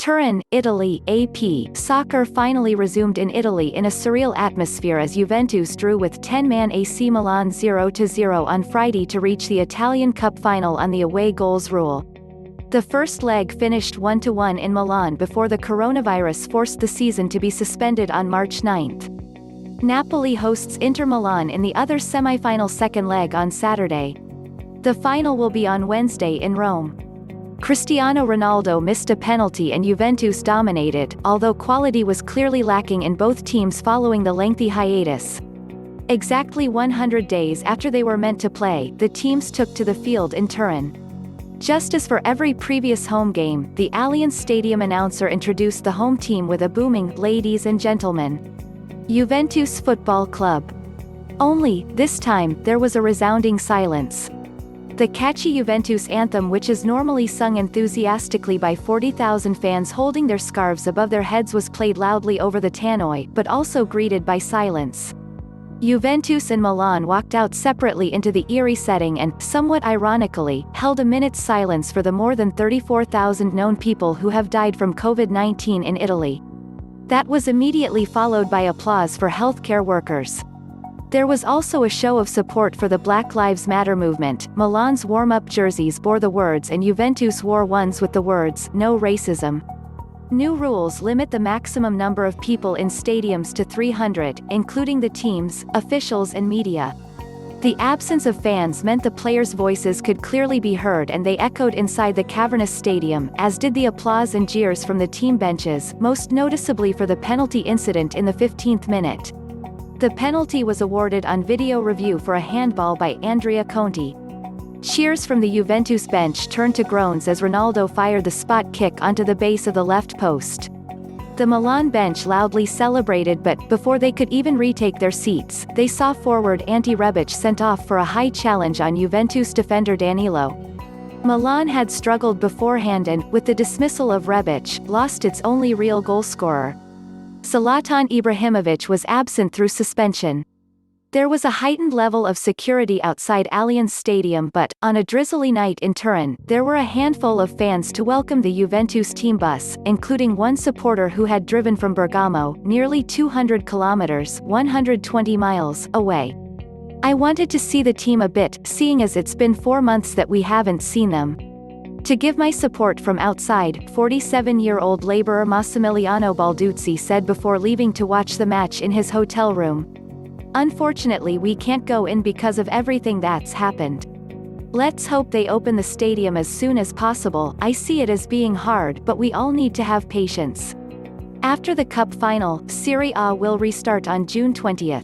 Turin, Italy, AP. Soccer finally resumed in Italy in a surreal atmosphere as Juventus drew with 10-man AC Milan 0-0 on Friday to reach the Italian Cup final on the away goals rule. The first leg finished 1-1 in Milan before the coronavirus forced the season to be suspended on March 9. Napoli hosts Inter Milan in the other semi-final second leg on Saturday. The final will be on Wednesday in Rome. Cristiano Ronaldo missed a penalty and Juventus dominated, although quality was clearly lacking in both teams following the lengthy hiatus. Exactly 100 days after they were meant to play, the teams took to the field in Turin. Just as for every previous home game, the Allianz Stadium announcer introduced the home team with a booming "Ladies and gentlemen, Juventus Football Club." Only, this time, there was a resounding silence. The catchy Juventus anthem, which is normally sung enthusiastically by 40,000 fans holding their scarves above their heads, was played loudly over the tannoy, but also greeted by silence. Juventus and Milan walked out separately into the eerie setting and, somewhat ironically, held a minute's silence for the more than 34,000 known people who have died from COVID-19 in Italy. That was immediately followed by applause for healthcare workers. There was also a show of support for the Black Lives Matter movement. Milan's warm-up jerseys bore the words and Juventus wore ones with the words, "No racism." New rules limit the maximum number of people in stadiums to 300, including the teams, officials and media. The absence of fans meant the players' voices could clearly be heard and they echoed inside the cavernous stadium, as did the applause and jeers from the team benches, most noticeably for the penalty incident in the 15th minute. The penalty was awarded on video review for a handball by Andrea Conti. Cheers from the Juventus bench turned to groans as Ronaldo fired the spot kick onto the base of the left post. The Milan bench loudly celebrated, but, before they could even retake their seats, they saw forward Ante Rebic sent off for a high challenge on Juventus defender Danilo. Milan had struggled beforehand and, with the dismissal of Rebic, lost its only real goalscorer. Zlatan Ibrahimovic was absent through suspension. There was a heightened level of security outside Allianz Stadium, but, on a drizzly night in Turin, there were a handful of fans to welcome the Juventus team bus, including one supporter who had driven from Bergamo, nearly 200 kilometers (120 miles) away. "I wanted to see the team a bit, seeing as it's been 4 months that we haven't seen them. To give my support from outside," 47-year-old laborer Massimiliano Balduzzi said before leaving to watch the match in his hotel room. "Unfortunately, we can't go in because of everything that's happened. Let's hope they open the stadium as soon as possible. I see it as being hard, but we all need to have patience." After the cup final, Serie A will restart on June 20.